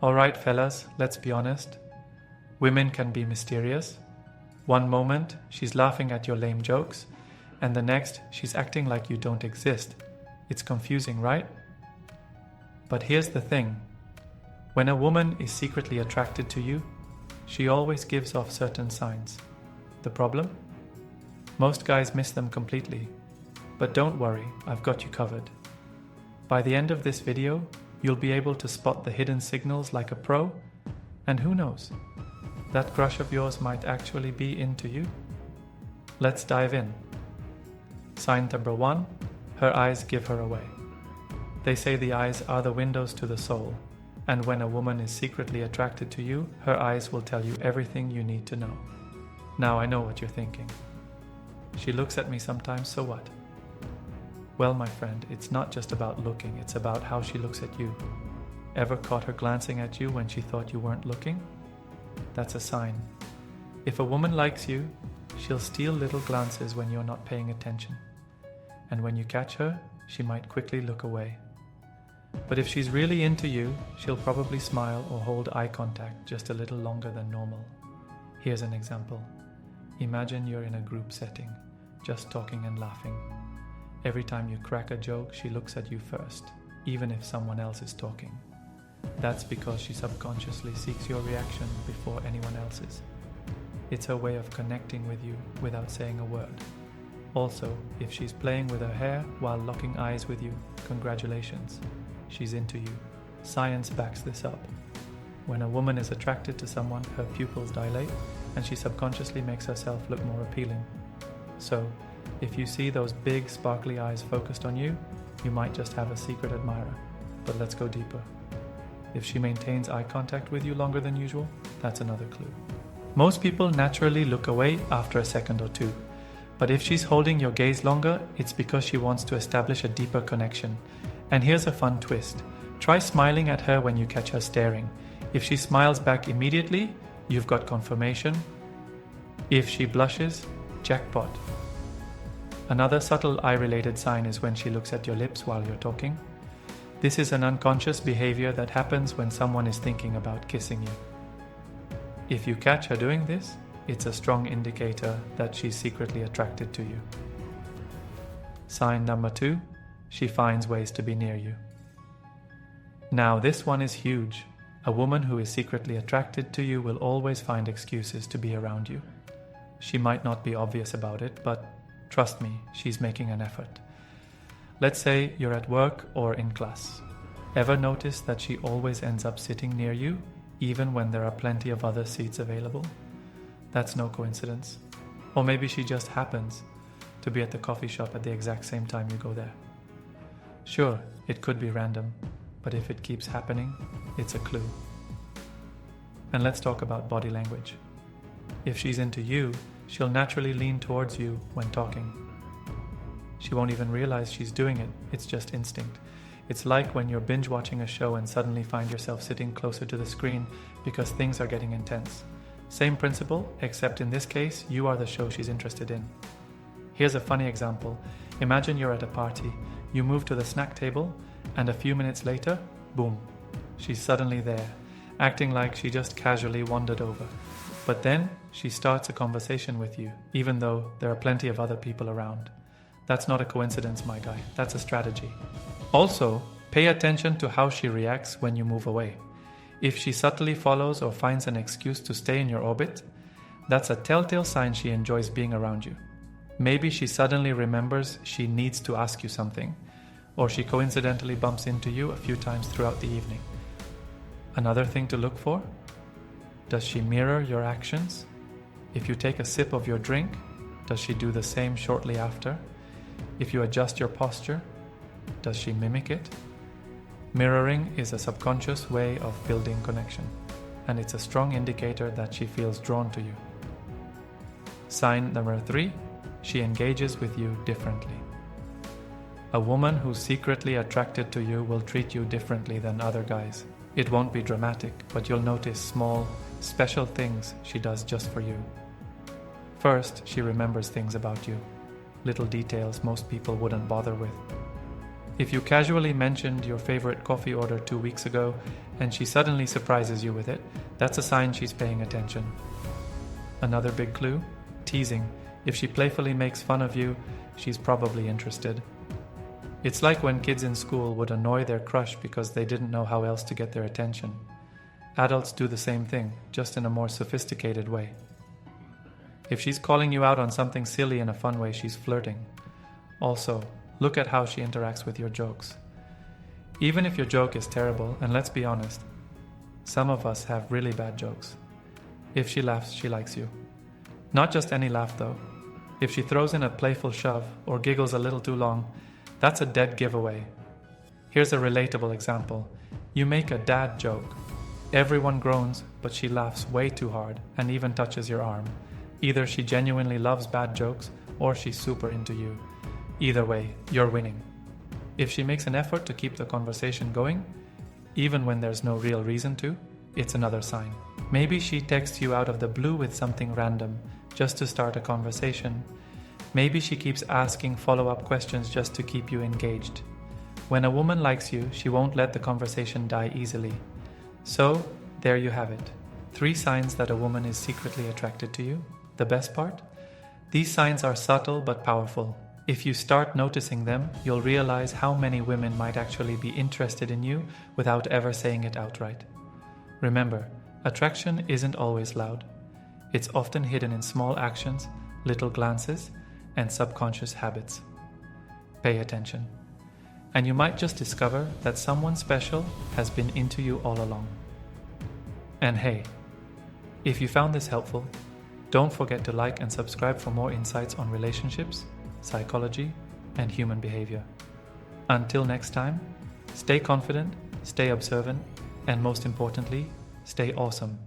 Alright, fellas, let's be honest. Women can be mysterious. One moment, she's laughing at your lame jokes, and the next, she's acting like you don't exist. It's confusing, right? But here's the thing. When a woman is secretly attracted to you, she always gives off certain signs. The problem? Most guys miss them completely. But don't worry, I've got you covered. By the end of this video, you'll be able to spot the hidden signals like a pro, and who knows, that crush of yours might actually be into you. Let's dive in. Sign number 1, her eyes give her away. They say the eyes are the windows to the soul, and when a woman is secretly attracted to you, her eyes will tell you everything you need to know. Now I know what you're thinking. She looks at me sometimes, so what? Well, my friend, it's not just about looking, it's about how she looks at you. Ever caught her glancing at you when she thought you weren't looking? That's a sign. If a woman likes you, she'll steal little glances when you're not paying attention. And when you catch her, she might quickly look away. But if she's really into you, she'll probably smile or hold eye contact just a little longer than normal. Here's an example. Imagine you're in a group setting, just talking and laughing. Every time you crack a joke, she looks at you first, even if someone else is talking. That's because she subconsciously seeks your reaction before anyone else's. It's her way of connecting with you without saying a word. Also, if she's playing with her hair while locking eyes with you, congratulations, she's into you. Science backs this up. When a woman is attracted to someone, her pupils dilate and she subconsciously makes herself look more appealing. So, if you see those big sparkly eyes focused on you, you might just have a secret admirer. But let's go deeper. If she maintains eye contact with you longer than usual, that's another clue. Most people naturally look away after a second or two. But if she's holding your gaze longer, it's because she wants to establish a deeper connection. And here's a fun twist. Try smiling at her when you catch her staring. If she smiles back immediately, you've got confirmation. If she blushes, jackpot. Another subtle eye-related sign is when she looks at your lips while you're talking. This is an unconscious behavior that happens when someone is thinking about kissing you. If you catch her doing this, it's a strong indicator that she's secretly attracted to you. Sign number 2, she finds ways to be near you. Now this one is huge. A woman who is secretly attracted to you will always find excuses to be around you. She might not be obvious about it, but trust me, she's making an effort. Let's say you're at work or in class. Ever notice that she always ends up sitting near you, even when there are plenty of other seats available? That's no coincidence. Or maybe she just happens to be at the coffee shop at the exact same time you go there. Sure, it could be random, but if it keeps happening, it's a clue. And let's talk about body language. If she's into you, she'll naturally lean towards you when talking. She won't even realize she's doing it, it's just instinct. It's like when you're binge watching a show and suddenly find yourself sitting closer to the screen because things are getting intense. Same principle, except in this case, you are the show she's interested in. Here's a funny example. Imagine you're at a party, you move to the snack table, and a few minutes later, boom, she's suddenly there, acting like she just casually wandered over. But then, she starts a conversation with you, even though there are plenty of other people around. That's not a coincidence, my guy. That's a strategy. Also, pay attention to how she reacts when you move away. If she subtly follows or finds an excuse to stay in your orbit, that's a telltale sign she enjoys being around you. Maybe she suddenly remembers she needs to ask you something, or she coincidentally bumps into you a few times throughout the evening. Another thing to look for? Does she mirror your actions? If you take a sip of your drink, does she do the same shortly after? If you adjust your posture, does she mimic it? Mirroring is a subconscious way of building connection, and it's a strong indicator that she feels drawn to you. Sign number 3, she engages with you differently. A woman who's secretly attracted to you will treat you differently than other guys. It won't be dramatic, but you'll notice small, special things she does just for you. First, she remembers things about you, little details most people wouldn't bother with. If you casually mentioned your favorite coffee order 2 weeks ago and she suddenly surprises you with it, that's a sign she's paying attention. Another big clue? Teasing. If she playfully makes fun of you, she's probably interested. It's like when kids in school would annoy their crush because they didn't know how else to get their attention. Adults do the same thing, just in a more sophisticated way. If she's calling you out on something silly in a fun way, she's flirting. Also, look at how she interacts with your jokes. Even if your joke is terrible, and let's be honest, some of us have really bad jokes. If she laughs, she likes you. Not just any laugh though. If she throws in a playful shove or giggles a little too long, that's a dead giveaway. Here's a relatable example. You make a dad joke. Everyone groans, but she laughs way too hard and even touches your arm. Either she genuinely loves bad jokes or she's super into you. Either way, you're winning. If she makes an effort to keep the conversation going, even when there's no real reason to, it's another sign. Maybe she texts you out of the blue with something random, just to start a conversation. Maybe she keeps asking follow-up questions just to keep you engaged. When a woman likes you, she won't let the conversation die easily. So, there you have it. 3 signs that a woman is secretly attracted to you. The best part? These signs are subtle but powerful. If you start noticing them, you'll realize how many women might actually be interested in you without ever saying it outright. Remember, attraction isn't always loud. It's often hidden in small actions, little glances, and subconscious habits. Pay attention. And you might just discover that someone special has been into you all along. And hey, if you found this helpful, don't forget to like and subscribe for more insights on relationships, psychology, and human behavior. Until next time, stay confident, stay observant, and most importantly, stay awesome.